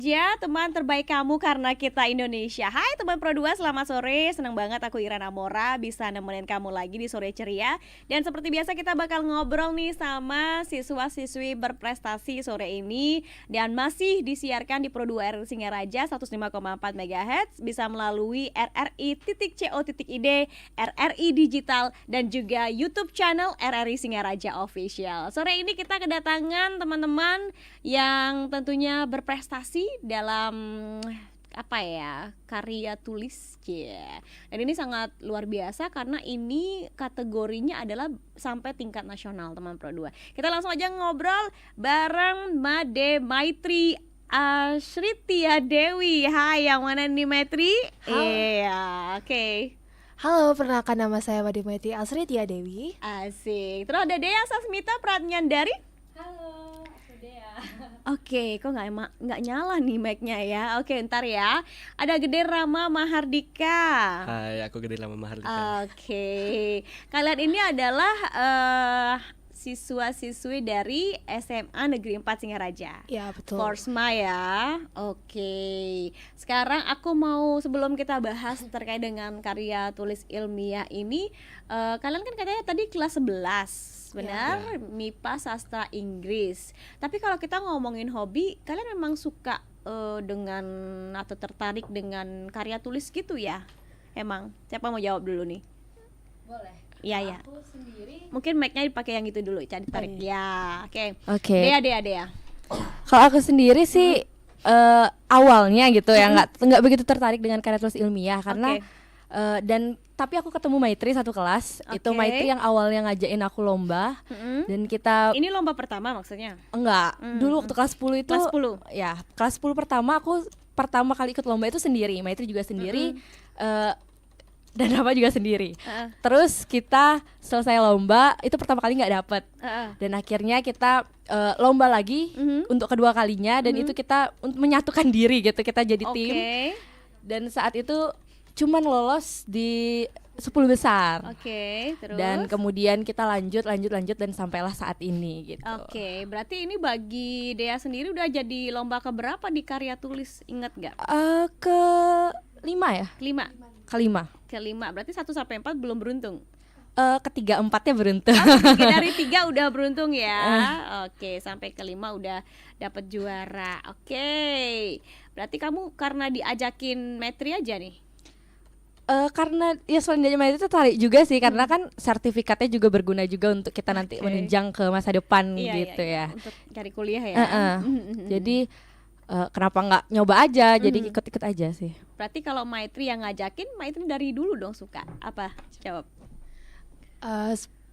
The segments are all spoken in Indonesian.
Ya, teman terbaik kamu karena kita Indonesia. Hai teman Pro 2, selamat sore. Senang banget aku Ira Namora bisa nemenin kamu lagi di Sore Ceria. Dan seperti biasa kita bakal ngobrol nih sama siswa-siswi berprestasi sore ini. Dan masih disiarkan di Pro 2 RRI Singaraja 105,4 MHz. Bisa melalui RRI.co.id, RRI Digital, dan juga YouTube channel RRI Singaraja Official. Sore ini kita kedatangan teman-teman yang tentunya berprestasi dalam karya tulis dan ini sangat luar biasa karena ini kategorinya adalah sampai tingkat nasional teman Pro 2. Kita langsung aja ngobrol bareng Made Maitri Asritia Dewi. Hai, yang mana nih Maitri? Iya, oke. Halo, perkenalkan nama saya Made Maitri Asritia Dewi. Asik. Terus ada Dea Sasmita Pratnyandari. Halo, aku Dea. Oke, kok nggak nyala nih mic-nya ya? Oke, ntar ya. Ada Gede Rama Mahardika. Hai, aku Gede Rama Mahardika. Oke, kalian ini adalah siswa-siswi dari SMA Negeri 4 Singaraja. Ya, betul. Forsma ya. Oke. Sekarang aku mau, sebelum kita bahas terkait dengan karya tulis ilmiah ini, kalian kan katanya tadi kelas 11. Benar, MIPA Sastra Inggris. Tapi kalau kita ngomongin hobi, kalian memang suka dengan atau tertarik dengan karya tulis gitu ya? Emang, siapa mau jawab dulu nih? Boleh. Iya. Aku sendiri. Mungkin mic-nya dipakai yang itu dulu, cari tarik. Ya, oke. Oke. Dea. Kalau aku sendiri sih awalnya gitu ya nggak begitu tertarik dengan karya tulis ilmiah karena tapi aku ketemu Maitri satu kelas. Itu Maitri yang awalnya ngajakin aku lomba. Dan kita Ini lomba pertama maksudnya? enggak, dulu waktu kelas 10 itu Kelas 10? Ya, kelas 10 pertama aku pertama kali ikut lomba itu sendiri. Maitri juga sendiri. Dan Rafa juga sendiri. Terus kita selesai lomba itu pertama kali nggak dapet. Dan akhirnya kita lomba lagi untuk kedua kalinya. Dan itu kita menyatukan diri gitu. Kita jadi tim. Dan saat itu cuman lolos di 10 besar. Terus? Dan kemudian kita lanjut dan sampailah saat ini gitu. Berarti ini bagi Dea sendiri udah jadi lomba keberapa di karya tulis, ingat nggak? Kelima ya? Kelima. Berarti 1 sampai 4 belum beruntung. Ketiga empatnya beruntung. Dari 3 udah beruntung ya. Sampai kelima udah dapet juara. Berarti kamu karena diajakin Maitri aja nih? Karena ya selain dari itu tertarik juga sih karena kan sertifikatnya juga berguna juga untuk kita nanti menunjang ke masa depan gitu ya. Untuk cari kuliah ya. Jadi kenapa nggak nyoba aja? Jadi ikut-ikut aja sih. Berarti kalau Maitri yang ngajakin, Maitri dari dulu dong suka. Apa? Jawab.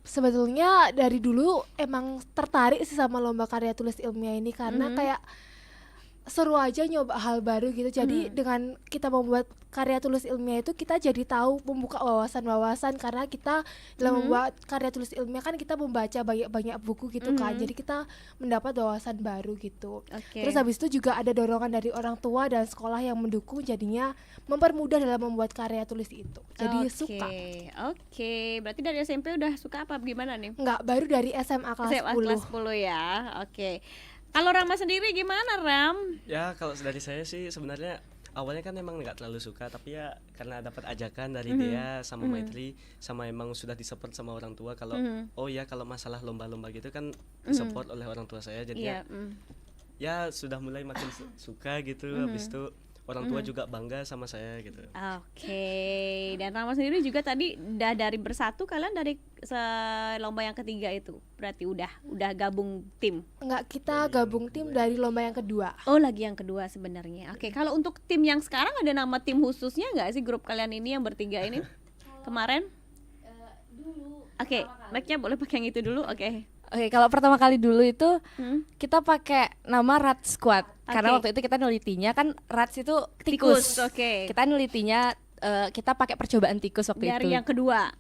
Sebetulnya dari dulu emang tertarik sih sama lomba karya tulis ilmiah ini karena kayak seru aja nyoba hal baru gitu. Jadi dengan kita membuat karya tulis ilmiah itu kita jadi tahu membuka wawasan-wawasan karena kita dalam membuat karya tulis ilmiah kan kita membaca banyak buku gitu kan. Jadi kita mendapat wawasan baru gitu. Terus habis itu juga ada dorongan dari orang tua dan sekolah yang mendukung jadinya mempermudah dalam membuat karya tulis itu. Jadi suka. Berarti dari SMP udah suka apa gimana nih? Enggak, baru dari SMA kelas 10. Kelas 10 ya. Kalau Rama sendiri gimana, Ram? Ya, kalau dari saya sih sebenarnya awalnya kan emang nggak terlalu suka, tapi ya karena dapat ajakan dari Dea sama Maitri, sama emang sudah disupport sama orang tua kalau kalau masalah lomba-lomba gitu kan disupport oleh orang tua saya, jadi ya sudah mulai makin suka gitu. Habis itu orang tua juga bangga sama saya gitu. Dan Rama sendiri juga tadi udah dari bersatu, kalian dari lomba yang ketiga itu berarti udah gabung tim? Enggak, kita gabung tim dari lomba yang kedua. Lagi yang kedua sebenarnya. Kalau untuk tim yang sekarang ada nama tim khususnya nggak sih grup kalian ini yang bertiga ini? Kemarin? Dulu. Mic-nya boleh pakai yang itu dulu. Kalau pertama kali dulu itu kita pakai nama Rat Squad karena waktu itu kita nelitinya kan Rats itu tikus. Kita nelitinya kita pakai percobaan tikus waktu itu. Dari yang kedua.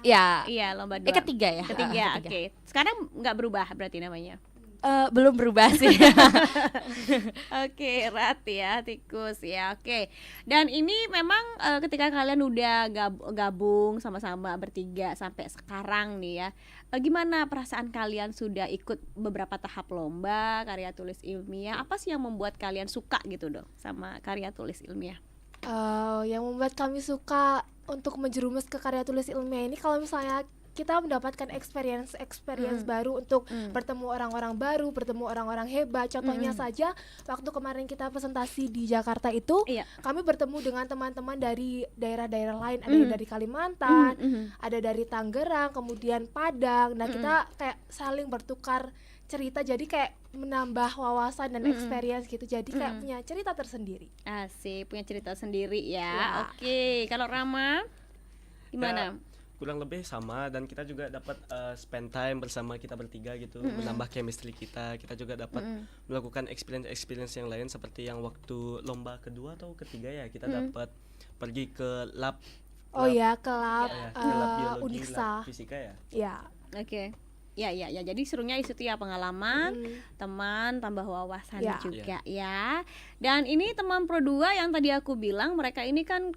Ya. Iya, lomba 2. Ketiga ya. Ketiga. Sekarang nggak berubah berarti namanya. belum berubah sih. Oke, rat ya, tikus ya. Oke. Dan ini memang ketika kalian udah gabung sama-sama bertiga sampai sekarang nih ya. Gimana perasaan kalian sudah ikut beberapa tahap lomba karya tulis ilmiah? Apa sih yang membuat kalian suka gitu dong sama karya tulis ilmiah? Yang membuat kami suka untuk menjerumus ke karya tulis ilmiah ini, kalau misalnya kita mendapatkan experience baru untuk bertemu orang-orang baru, bertemu orang-orang hebat. Contohnya saja waktu kemarin kita presentasi di Jakarta itu, kami bertemu dengan teman-teman dari daerah-daerah lain, ada yang dari Kalimantan, ada dari Tangerang, kemudian Padang. Nah, kita kayak saling bertukar cerita, jadi kayak menambah wawasan dan experience gitu. Jadi kayak punya cerita tersendiri. Asik, punya cerita sendiri ya. Oke, kalau Rama gimana? Kurang lebih sama, dan kita juga dapat spend time bersama kita bertiga gitu, menambah chemistry kita juga dapat melakukan experience yang lain, seperti yang waktu lomba kedua atau ketiga ya, kita dapat pergi ke lab Ke lab biologi, Uniksa. lab fisika ya. Ya. Oke. Ya, jadi serunya itu ya pengalaman, teman, tambah wawasan juga ya. Dan ini teman Pro 2 yang tadi aku bilang, mereka ini kan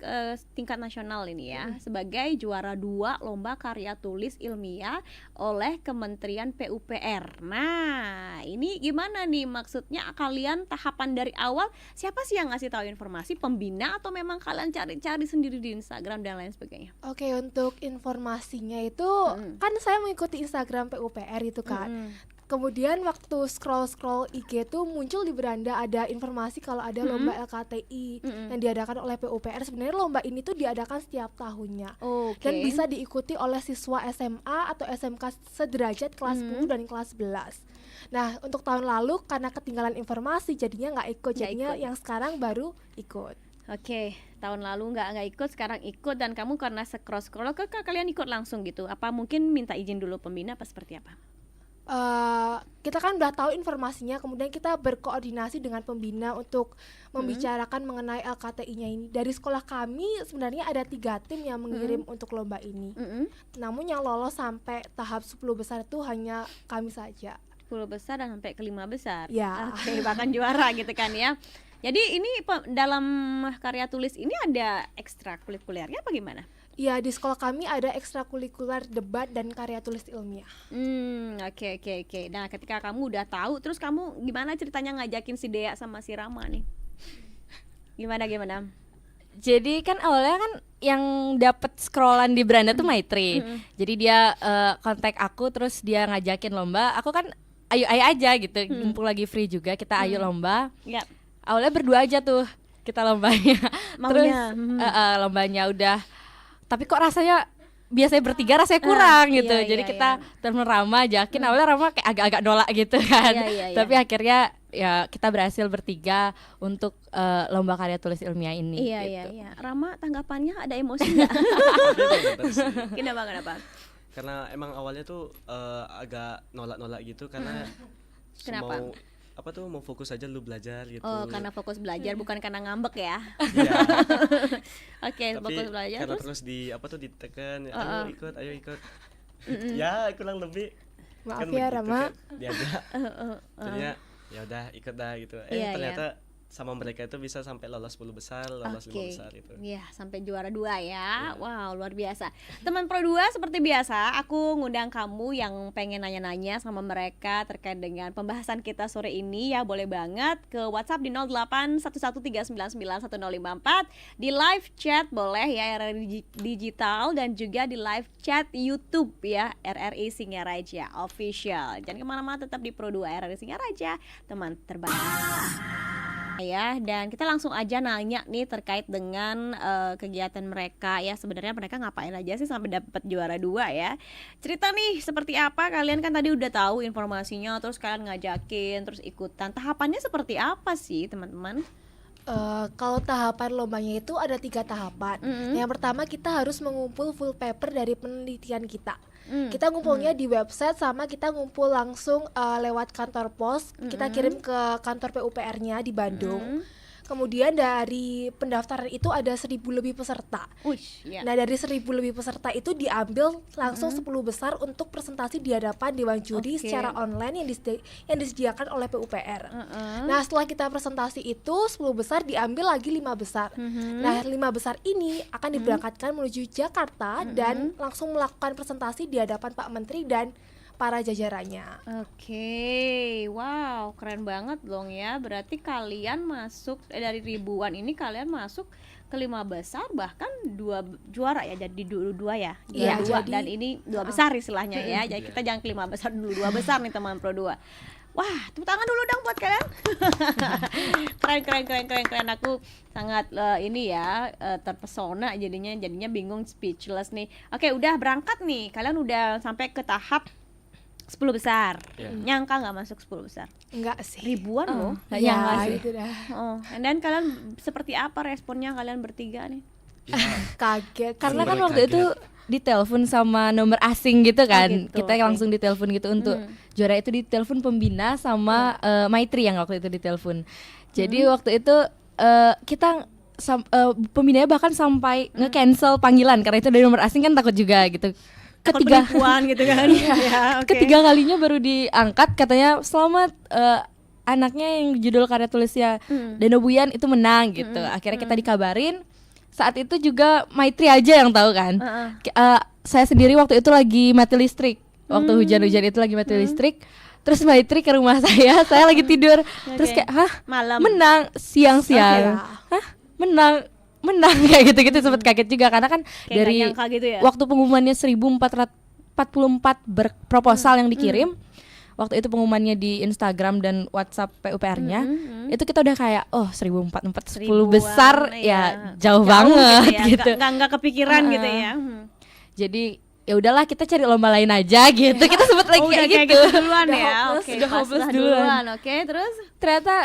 tingkat nasional ini ya, sebagai juara 2 lomba karya tulis ilmiah oleh Kementerian PUPR. Nah, ini gimana nih maksudnya, kalian tahapan dari awal siapa sih yang ngasih tahu informasi, pembina atau memang kalian cari-cari sendiri di Instagram dan lain sebagainya? Oke, untuk informasinya itu kan saya mengikuti Instagram PUPR itu kan. Kemudian waktu scroll IG tuh muncul di beranda ada informasi kalau ada lomba LKTI yang diadakan oleh PUPR. Sebenarnya lomba ini tuh diadakan setiap tahunnya. Dan bisa diikuti oleh siswa SMA atau SMK sederajat kelas 10 dan kelas 11. Nah, untuk tahun lalu karena ketinggalan informasi jadinya nggak ikut. Jadinya yang sekarang baru ikut. Oke, tahun lalu nggak ikut, sekarang ikut. Dan kamu karena scroll kalian ikut langsung gitu? Apa mungkin minta izin dulu pembina, apa seperti apa? Kita kan udah tahu informasinya, kemudian kita berkoordinasi dengan pembina untuk membicarakan mengenai LKTI-nya ini. Dari sekolah kami sebenarnya ada 3 tim yang mengirim untuk lomba ini. Namun yang lolos sampai tahap 10 besar itu hanya kami saja. 10 besar dan sampai ke 5 besar. Ya. Oke, bahkan juara gitu kan ya. Jadi ini dalam karya tulis ini ada ekstrakurikulernya apa gimana? Ya, di sekolah kami ada ekstrakurikuler debat dan karya tulis ilmiah. Oke. Nah, ketika kamu udah tahu, terus kamu gimana ceritanya ngajakin si Dea sama si Rama nih? Gimana? Jadi kan awalnya kan yang dapat scrollan di beranda tuh Maitri. Jadi dia kontak aku, terus dia ngajakin lomba. Aku kan ayo aja gitu, mumpung lagi free juga, kita ayo lomba. Awalnya berdua aja tuh kita lombanya. Terus lombanya udah, tapi kok rasanya biasanya bertiga rasanya kurang gitu. Jadi kita temen Rama ajakin, awalnya Rama kayak agak-agak nolak gitu kan. Tapi akhirnya ya kita berhasil bertiga untuk lomba karya tulis ilmiah ini. Iya. Rama tanggapannya ada emosi nggak? Kenapa? Karena emang awalnya tuh agak nolak gitu, karena Kenapa? mau fokus aja lu belajar gitu. Karena fokus belajar, bukan karena ngambek ya. Oke, fokus belajar karena terus ditekan, ayo ikut. Ya kurang lebih. Maaf kan ya begitu Rama. kan, diajak. Jadinya ya udah ikut dah gitu. Ternyata sama mereka itu bisa sampai lolos 10 besar, lolos 5 besar itu. Iya, sampai juara 2 ya. Wow, luar biasa. Teman Pro 2, seperti biasa aku ngundang kamu yang pengen nanya-nanya sama mereka terkait dengan pembahasan kita sore ini ya, boleh banget ke WhatsApp di 0811399154, di live chat boleh ya RRI Digital, dan juga di live chat YouTube ya RRI Singaraja Official. Jangan kemana-mana, tetap di Pro 2 RRI Singaraja, teman terbaik. Ya, dan kita langsung aja nanya nih terkait dengan kegiatan mereka ya. Sebenarnya mereka ngapain aja sih sampai dapat juara 2 ya. Cerita nih seperti apa, kalian kan tadi udah tahu informasinya, terus kalian ngajakin, terus ikutan. Tahapannya seperti apa sih teman-teman? Kalau tahapan lombanya itu ada 3 tahapan. Yang pertama kita harus mengumpul full paper dari penelitian kita. Kita ngumpulnya di website, sama kita ngumpul langsung lewat kantor pos. Kita kirim ke kantor PUPR-nya di Bandung. Kemudian dari pendaftaran itu ada 1.000 lebih peserta. Uish, ya. Nah dari 1.000 lebih peserta itu diambil langsung 10 besar untuk presentasi di hadapan Dewan Juri Oke. secara online yang disediakan oleh PUPR. Nah setelah kita presentasi itu 10 besar diambil lagi 5 besar. Nah 5 besar ini akan diberangkatkan menuju Jakarta dan langsung melakukan presentasi di hadapan Pak Menteri dan para jajarannya. Oke, wow, keren banget dong ya. Berarti kalian masuk dari ribuan ini kalian masuk ke 5 besar, bahkan 2 juara ya, jadi dua ya. Iya, Dua, jadi- dan ini 2 besar istilahnya ya. Jadi kita jangan ke 5 besar dulu, 2 besar nih teman Pro 2. Wah, tepuk tangan dulu dong buat kalian. keren. Aku sangat ini ya terpesona jadinya bingung, speechless nih. Oke, udah berangkat nih. Kalian udah sampai ke tahap 10 besar. Ya. Nyangka nggak masuk 10 besar? Enggak sih. Ribuan loh. Nggak nyangka sih. gitu dah. Oh, dan kalian seperti apa responnya kalian bertiga nih? Ya, Kaget. Karena kan Sebenarnya waktu kaget. itu ditelepon sama nomor asing gitu kan. gitu, Kita oke. langsung ditelepon gitu untuk juara itu ditelepon pembina sama Maitri yang waktu itu ditelepon. Jadi waktu itu kita pembinanya bahkan sampai nge-cancel panggilan karena itu dari nomor asing kan takut juga gitu. Takut penipuan gitu kan? Ya, oke. Ketiga kalinya baru diangkat katanya selamat anaknya yang judul karya tulisnya Dano Buyan itu menang gitu. Akhirnya kita dikabarin. Saat itu juga Maitri aja yang tahu kan. Saya sendiri waktu itu lagi mati listrik. Waktu hujan-hujan itu lagi mati listrik. Terus Maitri ke rumah saya lagi tidur. Terus kayak, "Hah? Malam. Menang siang-siang." Hah? Menang kayak gitu-gitu sempat kaget juga karena kan Kayak nggak dari nyangka gitu ya? waktu pengumumannya 1444 proposal yang dikirim. Waktu itu pengumumannya di Instagram dan WhatsApp PUPR-nya, itu kita udah kayak 1444 10 Seribuan, besar iya. ya jauh banget gitu. Nggak kepikiran gitu ya. Jadi ya udahlah kita cari lomba lain aja gitu. Kita sempat lagi Oh, udah kayak kayak gitu. gitu duluan Udah ya. hopeless, Oke, udah hopeless pasrah duluan. Oke, terus Ternyata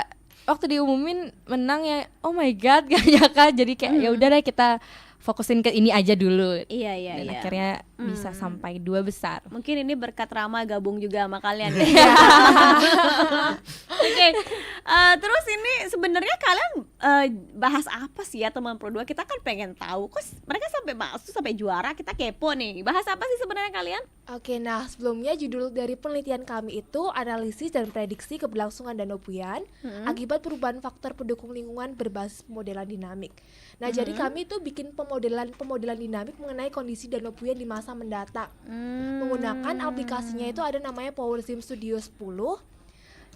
waktu diumumin menang ya, oh my god, gak nyangka. Jadi kayak ya udah deh kita fokusin ke ini aja dulu. iya. Dan akhirnya bisa sampai 2 besar. Mungkin ini berkat Rama gabung juga sama kalian. Iya. Oke, terus ini sebenarnya kalian bahas apa sih ya teman Pro 2? Kita kan pengen tahu. Kok mereka sampai masuk sampai juara, kita kepo nih. Bahas apa sih sebenarnya kalian? Oke, nah sebelumnya judul dari penelitian kami itu analisis dan prediksi keberlangsungan Danau Buyan akibat perubahan faktor pendukung lingkungan berbasis pemodelan dinamik. Nah, jadi kami itu bikin pemodelan dinamik mengenai kondisi Danau Buyan di masa mendatang. Menggunakan aplikasinya itu ada namanya PowerSim Studio 10.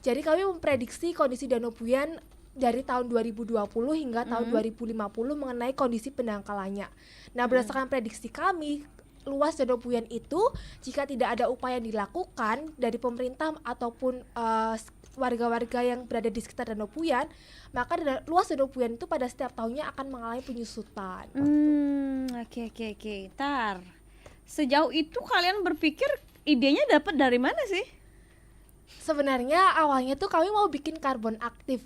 Jadi kami memprediksi kondisi Danau Buyan dari tahun 2020 hingga tahun 2050 mengenai kondisi pendangkalannya. Nah, berdasarkan prediksi kami, luas Danau Buyan itu jika tidak ada upaya yang dilakukan dari pemerintah ataupun warga-warga yang berada di sekitar Danau Buyan, maka luas Danau Buyan itu pada setiap tahunnya akan mengalami penyusutan. Oke. Ntar, sejauh itu kalian berpikir idenya dapat dari mana sih? Sebenarnya awalnya tuh kami mau bikin karbon aktif.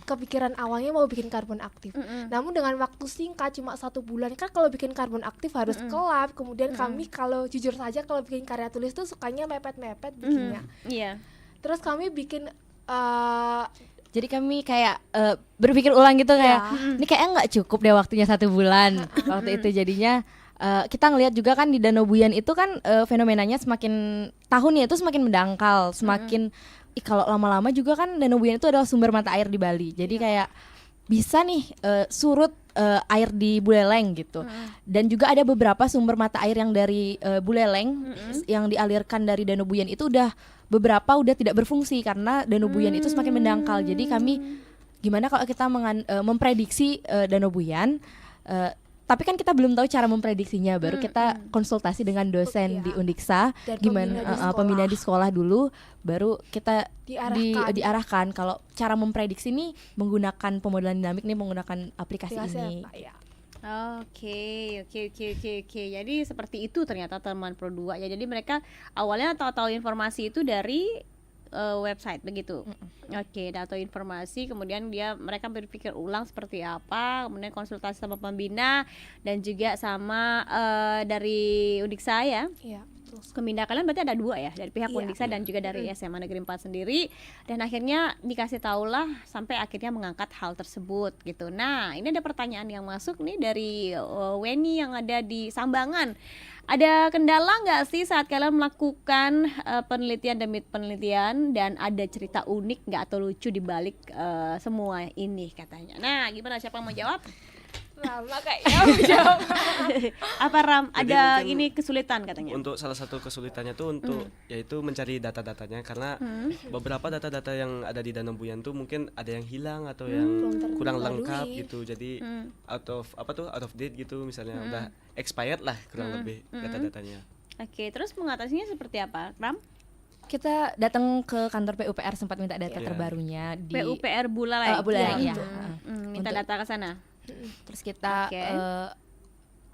Kepikiran awalnya mau bikin karbon aktif. Namun dengan waktu singkat cuma 1 bulan, kan kalau bikin karbon aktif harus ke lab. Kemudian kami kalau jujur saja kalau bikin karya tulis tuh sukanya mepet-mepet bikinnya. Iya. Terus kami bikin Jadi kami kayak berpikir ulang gitu kayak ini kayaknya nggak cukup deh waktunya 1 bulan. Waktu itu jadinya kita ngelihat juga kan di Danau Buyan itu kan fenomenanya semakin tahunnya itu semakin mendangkal, semakin kalau lama-lama juga kan Danau Buyan itu adalah sumber mata air di Bali. Jadi kayak bisa nih surut air di Buleleng gitu. Dan juga ada beberapa sumber mata air yang dari Buleleng yang dialirkan dari Danau Buyan itu beberapa udah tidak berfungsi karena Danau Buyan itu semakin mendangkal. Jadi kami gimana kalau kita memprediksi Danau Buyan, tapi kan kita belum tahu cara memprediksinya, baru kita konsultasi dengan dosen di Undiksa, Dan gimana pembina di sekolah dulu, baru kita diarahkan kalau cara memprediksi ini menggunakan pemodelan dinamik nih, menggunakan aplikasi ini. apa ya? Oke. Jadi seperti itu ternyata teman Pro 2 ya. Jadi mereka awalnya tahu informasi itu dari website begitu. Oke, tahu informasi, kemudian mereka berpikir ulang seperti apa, kemudian konsultasi sama pembina dan juga sama dari Undiksa ya. Iya. langsung Keminda kalian berarti ada 2 ya, dari pihak Iya. Undiksa dan juga dari SMA Negeri 4 sendiri, dan akhirnya dikasih tahulah sampai akhirnya mengangkat hal tersebut gitu. Nah, ini ada pertanyaan yang masuk nih dari Weni yang ada di Sambangan. Ada kendala nggak sih saat kalian melakukan penelitian demi penelitian, dan ada cerita unik nggak atau lucu di balik semua ini katanya. Nah, gimana, siapa yang mau jawab? lama kayaknya. Apa Ram? Jadi Ada mungkin ini kesulitan katanya. Untuk salah satu kesulitannya tuh untuk yaitu mencari data-datanya, karena beberapa data-data yang ada di Danau Buyan tuh mungkin ada yang hilang atau yang Belum kurang terbarui. lengkap gitu. Jadi out of date gitu, misalnya udah expired lah kurang lebih data-datanya. Oke, terus mengatasinya seperti apa, Ram? Kita datang ke kantor PUPR sempat minta data Iya. terbarunya di PUPR Buleleng. Buleleng, Iya, ya. betul. Minta Untuk- data ke sana. Terus kita Oke.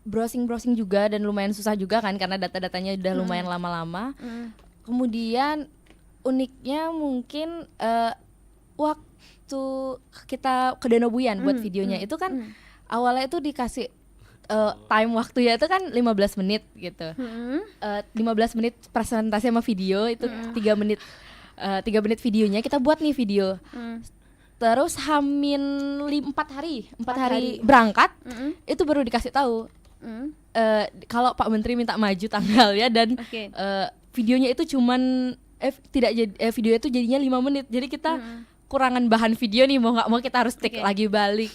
browsing juga, dan lumayan susah juga kan karena data-datanya udah lumayan lama-lama. Kemudian uniknya mungkin waktu kita ke Danau Buyan buat videonya itu kan awalnya itu dikasih time waktunya itu kan 15 menit gitu. 15 menit presentasi sama video itu 3 menit 3 menit videonya kita buat nih video. Terus Hamin 4 hari berangkat itu baru dikasih tahu kalau Pak Menteri minta maju tanggalnya, dan Oke. videonya itu cuman tidak jadi videonya itu jadinya 5 menit. Jadi kita kurangan bahan video nih, mau nggak mau kita harus take Oke. lagi balik.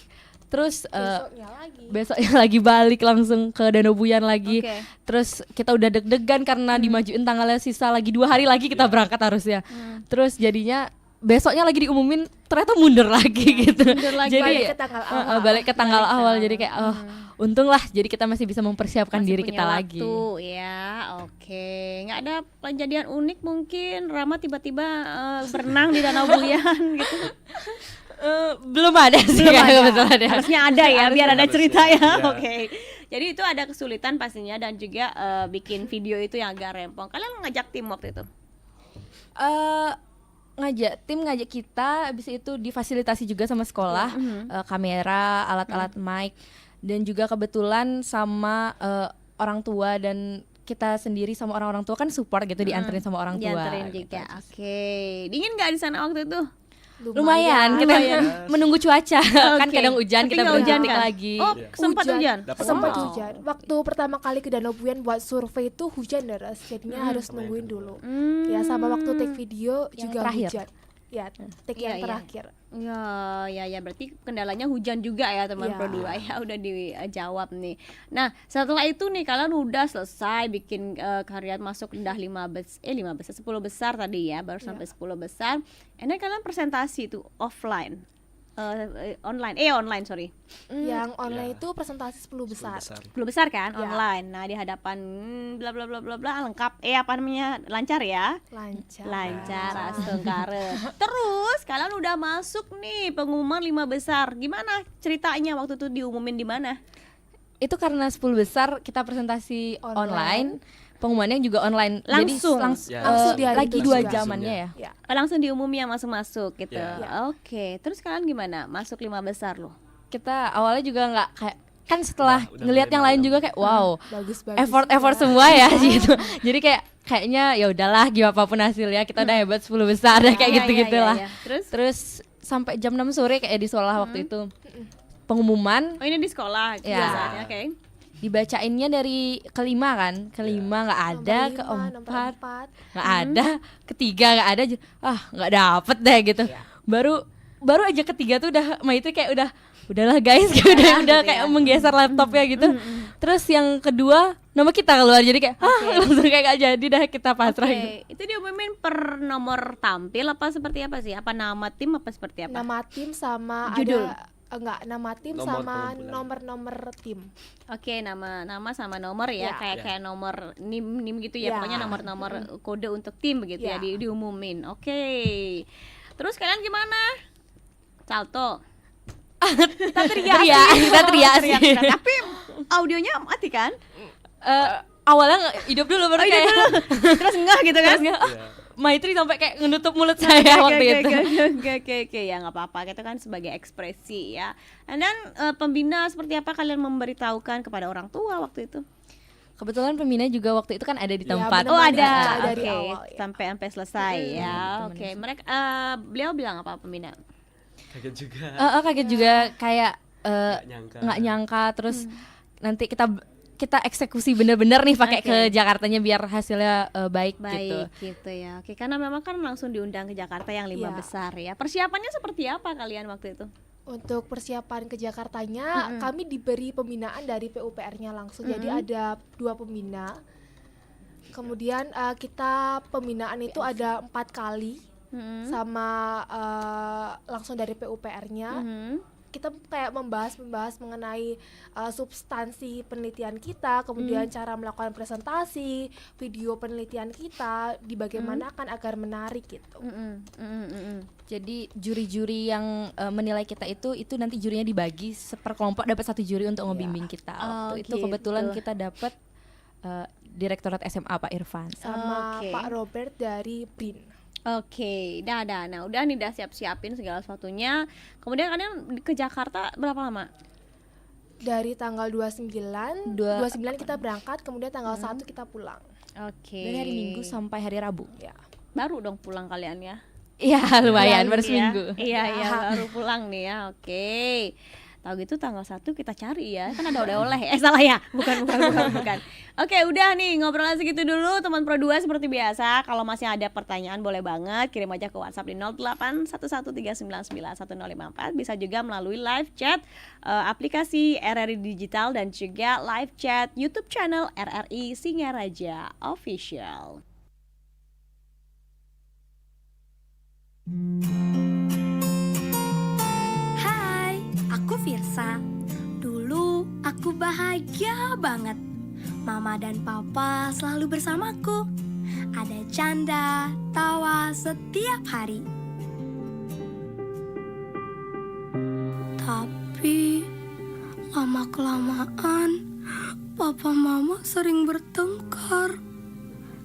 Terus Besoknya lagi. besoknya lagi balik langsung ke Danau Buyan lagi. Oke. Terus kita udah deg-degan karena dimajuin tanggalnya sisa lagi 2 hari lagi kita berangkat harusnya. Terus jadinya besoknya lagi diumumin ternyata mundur lagi gitu. Mundur lagi. Jadi Balik ke tanggal awal. balik ke tanggal Balik ke awal. awal. Jadi kayak untung lah, jadi kita masih bisa mempersiapkan Masih diri punya kita lagi. waktu, ya, oke. Nggak ada kejadian unik mungkin Rama tiba-tiba berenang di Danau Buyan gitu. Belum ada sih Belum ada. kebetulan ya. Harusnya ada ya, biar ada Harusnya. cerita ya. Iya. Oke. Jadi itu ada kesulitan pastinya, dan juga bikin video itu yang agak rempong. Kalian ngajak tim waktu itu? Ngajak kita, habis itu difasilitasi juga sama sekolah, kamera, alat-alat mic, dan juga kebetulan sama orang tua, dan kita sendiri sama orang-orang tua kan support gitu, dianterin sama orang tua. Dianterin gitu. juga. Oke. Dingin nggak di sana waktu itu? Lumayan, kita menunggu cuaca. Kan Oke. kadang hujan, Tapi kita nggak hujan berhenti kan? lagi. Oh, sempat hujan. Dapat Sempat hujan. hujan. Waktu pertama kali ke Danau Buyan buat survei itu hujan deras, jadinya harus nungguin dulu. Ya sama waktu take video Yang juga terakhir. hujan. Ya, take Iya, yang iya. terakhir. Ya, berarti kendalanya hujan juga ya teman Iya. Pro 2 ya, udah dijawab nih. Nah, setelah itu nih kalian udah selesai bikin karya, masuk udah 5 besar 10 besar tadi ya, baru sampai 10 besar. And then kalian presentasi itu offline. Online sorry. Yang online Ya. itu presentasi 10 besar. 10 besar kan Ya. online. Nah, di hadapan bla bla bla bla bla lengkap. Apa namanya? Lancar ya? Lancar, astengkare. Terus kalian udah masuk nih pengumuman 5 besar. Gimana ceritanya waktu itu diumumin di mana? Itu karena 10 besar kita presentasi online, pengumumannya juga online. Langsung? Jadi Ya. Langsung di hari lagi itu 2 juga. jamannya ya. Ya. Langsung diumumin yang masuk-masuk gitu. Ya. Oke, terus kalian gimana? Masuk 5 besar loh. Kita awalnya juga nggak kayak, kan setelah Udah ngelihat mulai yang lain malam. juga kayak wow, Bagus-bagus. effort semua ya gitu. Jadi kayaknya ya udahlah, gimana apapun hasilnya kita udah hebat 10 besar ya, kayak Iya, gitu-gitulah. iya, iya. Terus? Terus sampai jam 6 sore kayak di sekolah waktu itu pengumuman Oh, ini di sekolah Ya. biasanya, oke. dibacainnya dari kelima kan, kelima nggak ada, Nomor 5, nomor keempat 4. nggak ada, ketiga nggak ada, nggak dapet deh gitu. Baru aja ketiga tuh udah Maitri kayak udahlah guys, kayak udah gitu kayak ya. menggeser laptopnya gitu. Terus yang kedua nama kita keluar, jadi kayak langsung kayak gak jadi dah, kita pasrah gitu. Oke, itu diumumin per nomor tampil apa seperti apa sih? Apa nama tim apa seperti apa? Nama tim sama Judul? nama tim Nomor sama pengumpulan. nomor-nomor tim. Oke, nama sama nomor ya, Ya. kayak nomor nim gitu ya, Ya. pokoknya nomor kode untuk tim begitu ya, Ya. diumumin. Oke. Terus kalian gimana? Salto. Kita teriak sih. Tapi audionya mati kan? Awalnya hidup dulu baru kayak Terus enggak gitu kan? terus nggak, Iya. Maitri sampai kayak ngenutup mulut saya waktu itu. Oke, ya nggak apa-apa, itu kan sebagai ekspresi ya. And then pembina seperti apa kalian memberitahukan kepada orang tua waktu itu? Kebetulan Pemina juga waktu itu kan ada di Iya, tempat. bener. Oh Menemani ada, acara oke, dari awal, ya. sampai selesai ya. teman-teman Oke, mereka beliau bilang apa pembina? Kaget juga. Kaget juga kayak Nggak nyangka. nggak nyangka terus nanti kita eksekusi bener-bener nih pakai Oke. ke Jakartanya biar hasilnya baik, gitu. Baik gitu ya. Oke, karena memang kan langsung diundang ke Jakarta yang 5 Iya. besar ya. Persiapannya seperti apa kalian waktu itu? Untuk persiapan ke Jakartanya, kami diberi pembinaan dari PUPR-nya langsung. Jadi ada 2 pembina. Kemudian kita pembinaan itu ada 4 kali sama langsung dari PUPR-nya. Kita kayak membahas mengenai substansi penelitian kita, kemudian cara melakukan presentasi, video penelitian kita, dibagaimanakan agar menarik gitu. Jadi juri-juri yang menilai kita itu nanti jurinya dibagi seperkelompok, dapat 1 juri untuk ngebimbing kita. Oh, Waktu itu kebetulan kita dapat Direktorat SMA Pak Irfan. Sama Oke. Pak Robert dari BRIN. Oke, nah udah nih udah siapin segala sesuatunya. Kemudian kalian ke Jakarta berapa lama? Dari tanggal 29 kita berangkat, kemudian tanggal 1 kita pulang. Oke. Dari hari Minggu sampai hari Rabu. Ya. Baru dong pulang kalian ya. Iya, lumayan Baru baru ya. seminggu. Iya, baru pulang nih ya. Oke. Tahu gitu tanggal 1 kita cari ya. Kan ada oleh-oleh. Salah ya? Bukan. Oke, udah nih ngobrol segitu dulu teman Pro 2 seperti biasa. Kalau masih ada pertanyaan boleh banget kirim aja ke WhatsApp di 0811399154. Bisa juga melalui live chat aplikasi RRI Digital dan juga live chat YouTube channel RRI Singaraja Official. Hai, aku Firsa. Dulu aku bahagia banget. Mama dan papa selalu bersamaku. Ada canda, tawa setiap hari. Tapi lama-kelamaan papa mama sering bertengkar.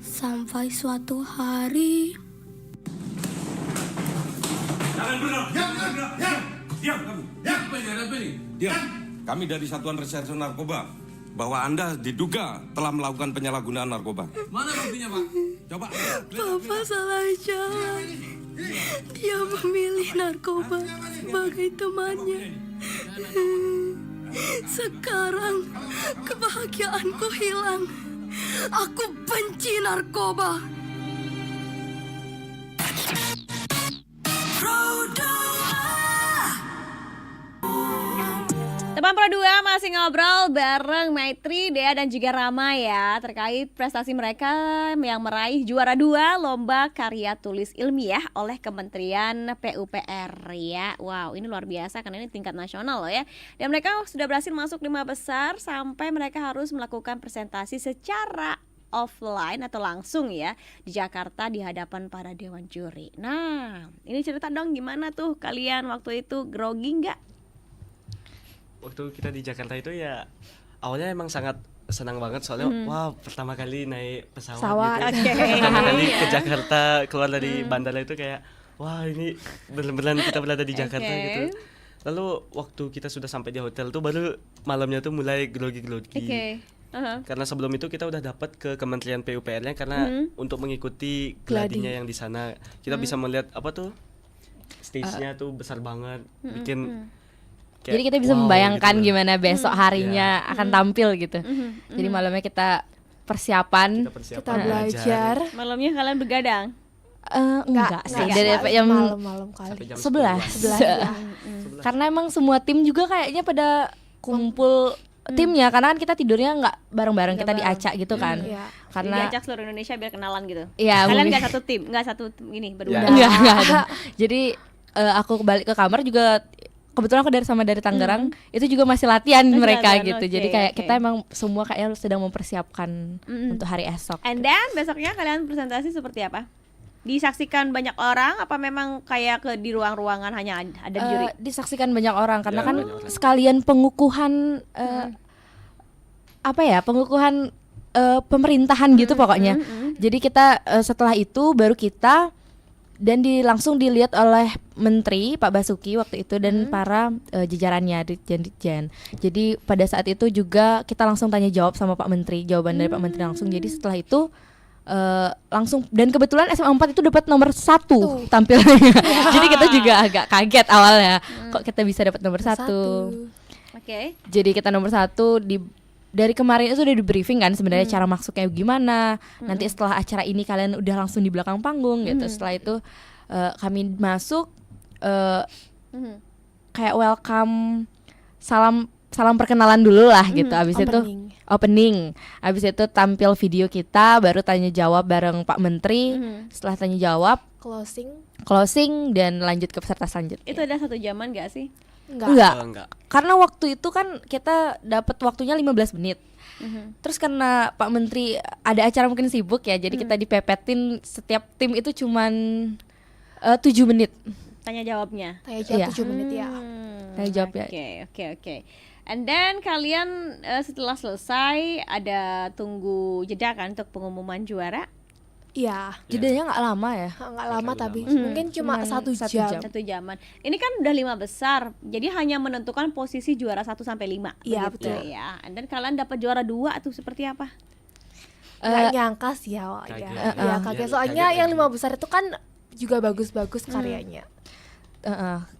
Sampai suatu hari Diam kamu. Apa ini? Diam. Kami dari Satuan Reserse Narkoba bahwa Anda diduga telah melakukan penyalahgunaan narkoba. Mana buktinya, Pak? Coba. Papa salah jalan. Dia memilih narkoba sebagai temannya. Sekarang kebahagiaanku hilang. Aku benci narkoba. Teman Pro 2 masih ngobrol bareng Maitri, Dea dan juga Rama ya terkait prestasi mereka yang meraih juara 2 Lomba Karya Tulis Ilmiah oleh Kementerian PUPR ya. Wow, ini luar biasa karena ini tingkat nasional loh ya. Dan mereka sudah berhasil masuk 5 besar sampai mereka harus melakukan presentasi secara offline atau langsung ya di Jakarta di hadapan para dewan juri. Nah, ini cerita dong gimana tuh kalian waktu itu, grogi nggak? Waktu kita di Jakarta itu ya awalnya emang sangat senang banget soalnya wah pertama kali naik pesawat gitu. Oke. Pertama kali ke Jakarta, keluar dari bandara itu kayak wah ini benar-benar kita berada di Jakarta Oke. gitu. Lalu waktu kita sudah sampai di hotel tuh baru malamnya tuh mulai grogi-grogi. Oke. Karena sebelum itu kita udah dapat ke Kementerian PUPR-nya karena untuk mengikuti gladinya yang di sana. Kita bisa melihat apa tuh? Stage-nya tuh besar banget, bikin kayak, Jadi kita bisa wow, membayangkan gitu. gimana besok harinya akan tampil gitu. Jadi malamnya kita persiapan. Kita belajar. Malamnya kalian begadang. Enggak sih, enggak. dari yang malam-malam Sampai kali. jam 11. 11 ya. Karena emang semua tim juga kayaknya pada kumpul timnya, karena kan kita tidurnya nggak bareng-bareng, kita di acak gitu kan. Iya. Karena Diajak seluruh Indonesia biar kenalan gitu. Iya, Kalian mungkin. nggak satu tim, nggak satu ini berdua. Ya. enggak ada. Jadi aku balik ke kamar juga, kebetulan aku dari Tangerang, itu juga masih latihan Masih mereka latihan, gitu. oke, Jadi kayak oke. kita emang semua kayaknya sedang mempersiapkan untuk hari esok. And then besoknya kalian presentasi seperti apa? Disaksikan banyak orang apa memang kayak di ruang-ruangan hanya ada juri? Disaksikan banyak orang karena Ya, kan banyak orang. sekalian pengukuhan pengukuhan pemerintahan gitu pokoknya. Jadi kita setelah itu baru kita dan langsung dilihat oleh Menteri Pak Basuki waktu itu dan para jajarannya Ditjen. Jadi pada saat itu juga kita langsung tanya jawab sama Pak Menteri, jawaban dari Pak Menteri langsung. Jadi setelah itu langsung, dan kebetulan SMA 4 itu dapat nomor 1 tampilnya. Jadi kita juga agak kaget awalnya, kok kita bisa dapat nomor 1. Oke. Jadi kita nomor 1 dari kemarin itu udah di briefing kan sebenarnya cara masuknya gimana. Nanti setelah acara ini kalian udah langsung di belakang panggung gitu. Setelah itu kami masuk kayak welcome, salam perkenalan dulu lah gitu. Abis itu opening. Abis itu tampil video kita, baru tanya jawab bareng Pak Menteri. Setelah tanya jawab, closing dan lanjut ke peserta selanjutnya. Itu ada 1 jaman gak sih? Enggak. Karena waktu itu kan kita dapat waktunya 15 menit. Terus karena Pak Menteri ada acara mungkin sibuk ya, jadi kita dipepetin setiap tim itu cuman 7 menit. Tanya jawabnya. Tanya jawab 7 menit ya. Tanya jawab ya. Oke. And then kalian setelah selesai ada tunggu jeda kan untuk pengumuman juara? Iya. Jedanya nggak lama ya? Nggak lama tapi mungkin cuma 1 jam. 1 jaman. Ini kan udah 5 besar, jadi hanya menentukan posisi juara 1 sampai 5. Iya, begitu betul. ya. Dan kalian dapat juara 2 tuh seperti apa? Nggak nyangka sih awalnya. Kaget. Iya, kaget. Soalnya Kaget yang lagi. 5 besar itu kan juga bagus-bagus karyanya.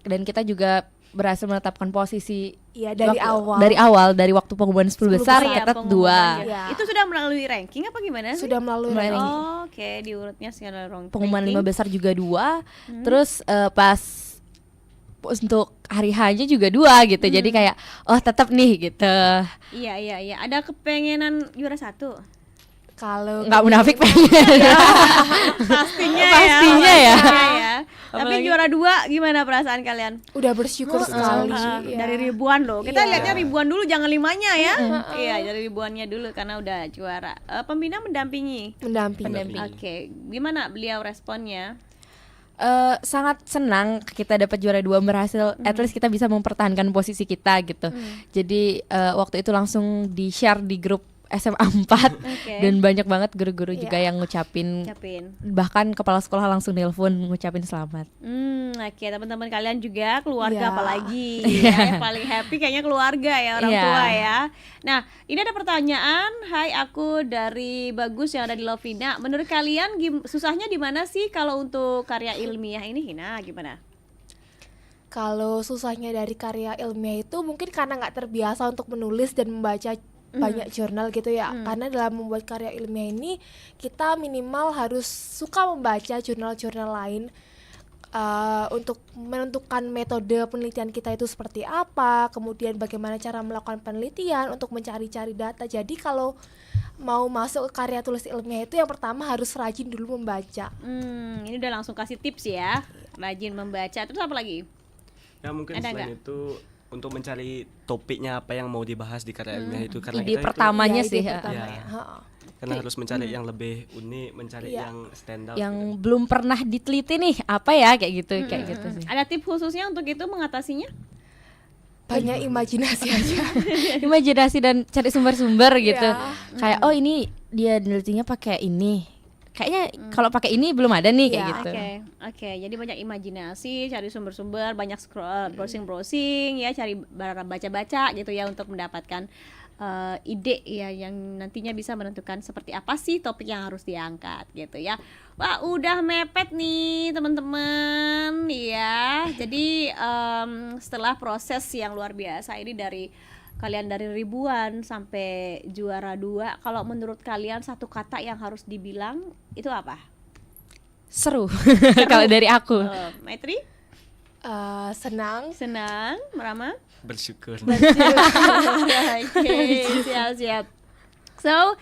Dan kita juga berhasil menetapkan posisi Iya, dari waktu- awal. dari waktu pengumuman 10 besar Iya, kita pengumuman 2. juara. Iya. Itu sudah melalui ranking apa gimana sih? Sudah melalui ranking. Oh, oke, diurutnya secara ranking. Pengumuman 5 besar juga 2. Terus pas untuk hari H-nya juga 2 gitu. Jadi kayak tetap nih gitu. Iya. Ada kepengenan juara 1? Kalau Nggak munafik pengen. Pastinya Pastinya ya. Tapi Apalagi- juara 2 gimana perasaan kalian? udah bersyukur sekali. Iya. Dari ribuan loh. Kita Iya. lihatnya ribuan dulu, jangan 5-nya ya. Iya, dari ribuannya dulu karena udah juara. Pembina mendampingi. mendampingi. Oke, gimana beliau responnya? Sangat senang kita dapat juara 2, berhasil at least kita bisa mempertahankan posisi kita gitu. Jadi waktu itu langsung di-share di grup SMA 4 Oke. dan banyak banget guru-guru juga yang ngucapin, Ucapin. bahkan kepala sekolah langsung nelpon ngucapin selamat. Oke, teman-teman kalian juga, keluarga Iya. apalagi ya, yang paling happy kayaknya keluarga ya, orang Iya. tua ya. Nah, ini ada pertanyaan. Hai, aku dari Bagus yang ada di Lovina. Menurut kalian susahnya di mana sih kalau untuk karya ilmiah ini? Hina, gimana? Kalau susahnya dari karya ilmiah itu mungkin karena nggak terbiasa untuk menulis dan membaca banyak jurnal gitu ya. Karena dalam membuat karya ilmiah ini kita minimal harus suka membaca jurnal-jurnal lain untuk menentukan metode penelitian kita itu seperti apa, kemudian bagaimana cara melakukan penelitian untuk mencari-cari data. Jadi kalau mau masuk ke karya tulis ilmiah itu yang pertama harus rajin dulu membaca. Ini udah langsung kasih tips ya. Rajin membaca. Terus apa lagi? Ya mungkin Ada selain nggak? itu untuk mencari topiknya apa yang mau dibahas di karya ilmiah itu, karena Ide kita pertamanya Ya, ide sih pertama Ya. ya. Ha. karena harus mencari yang lebih unik, mencari Iya. yang stand out yang gitu. belum pernah diteliti nih apa ya kayak gitu sih. Ada tips khususnya untuk itu mengatasinya? Banyak imajinasi aja. Imajinasi dan cari sumber-sumber gitu. Iya. Kayak ini dia nelitinya pakai ini. Kayaknya kalau pakai ini belum ada nih kayak Iya. gitu. Oke. Jadi banyak imajinasi, cari sumber-sumber, banyak scroll, browsing-browsing ya, cari baca-baca gitu ya untuk mendapatkan ide ya yang nantinya bisa menentukan seperti apa sih topik yang harus diangkat gitu ya. Wah, udah mepet nih teman-teman ya. Jadi setelah proses yang luar biasa ini dari kalian dari ribuan sampai juara 2, kalau menurut kalian satu kata yang harus dibilang itu apa? Seru. Kalau dari aku. Maitri? Senang. Senang, Rama? Bersyukur. Oke, siap. So,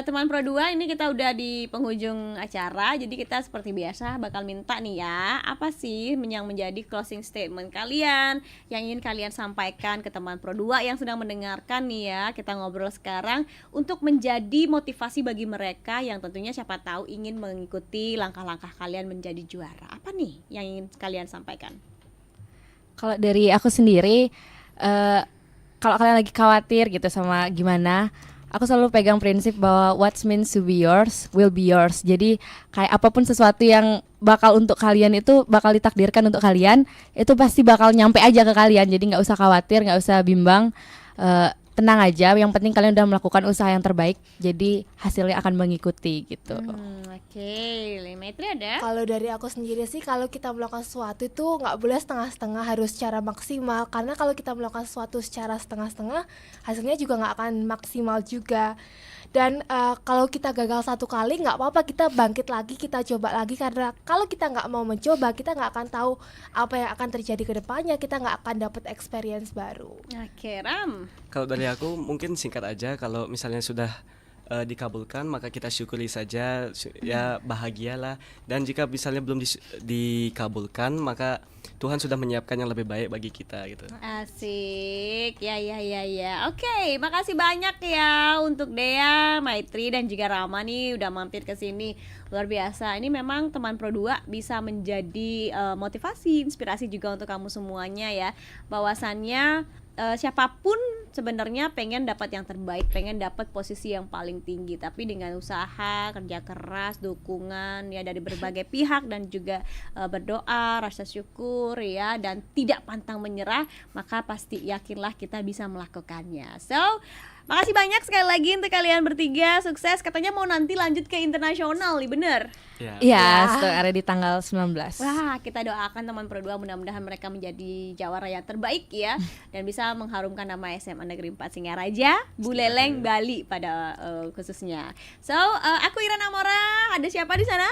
teman Pro 2 ini kita udah di penghujung acara. Jadi kita seperti biasa bakal minta nih ya, apa sih yang menjadi closing statement kalian yang ingin kalian sampaikan ke teman Pro 2 yang sedang mendengarkan nih ya. Kita ngobrol sekarang untuk menjadi motivasi bagi mereka yang tentunya siapa tahu ingin mengikuti langkah-langkah kalian menjadi juara. Apa nih yang ingin kalian sampaikan? Kalau dari aku sendiri, kalau kalian lagi khawatir gitu sama gimana aku selalu pegang prinsip bahwa what's meant to be yours will be yours. Jadi kayak apapun sesuatu yang bakal untuk kalian itu bakal ditakdirkan untuk kalian, itu pasti bakal nyampe aja ke kalian. Jadi nggak usah khawatir, nggak usah bimbang. Tenang aja, yang penting kalian udah melakukan usaha yang terbaik, jadi hasilnya akan mengikuti gitu. Oke, Maitri ada? Kalau dari aku sendiri sih, kalau kita melakukan sesuatu itu nggak boleh setengah-setengah, harus secara maksimal. Karena kalau kita melakukan sesuatu secara setengah-setengah, hasilnya juga nggak akan maksimal juga. Dan kalau kita gagal satu kali nggak apa-apa, kita bangkit lagi, kita coba lagi. Karena kalau kita nggak mau mencoba, kita nggak akan tahu apa yang akan terjadi ke depannya. Kita nggak akan dapat experience baru. Oke, Ram. Kalau dari aku mungkin singkat aja, kalau misalnya sudah dikabulkan maka kita syukuri saja, ya bahagialah. Dan jika misalnya belum dikabulkan maka Tuhan sudah menyiapkan yang lebih baik bagi kita gitu. Asik, ya. Oke, makasih banyak ya untuk Dea, Maitri dan juga Rama nih udah mampir ke sini. Luar biasa. Ini memang teman Pro 2 bisa menjadi motivasi, inspirasi juga untuk kamu semuanya ya. Bahwasannya siapapun sebenarnya pengen dapat yang terbaik, pengen dapat posisi yang paling tinggi, tapi dengan usaha, kerja keras, dukungan ya dari berbagai pihak dan juga berdoa, rasa syukur ya, dan tidak pantang menyerah, maka pasti yakinlah kita bisa melakukannya. So, makasih banyak sekali lagi untuk kalian bertiga, sukses. Katanya mau nanti lanjut ke internasional nih, bener? Iya, ada di tanggal 19. Wah, kita doakan teman Pro 2 mudah-mudahan mereka menjadi jawara yang terbaik ya, dan bisa mengharumkan nama SMA Negeri 4 Singaraja, Buleleng, Bali pada khususnya. So, aku Ira Namora, ada siapa di sana?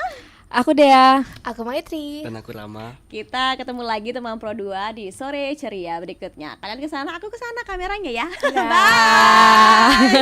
Aku Dea. Aku Maitri. Dan aku Rama. Kita ketemu lagi teman Pro 2 di Sore Ceria berikutnya. Kalian ke sana, aku ke sana kameranya ya. Bye.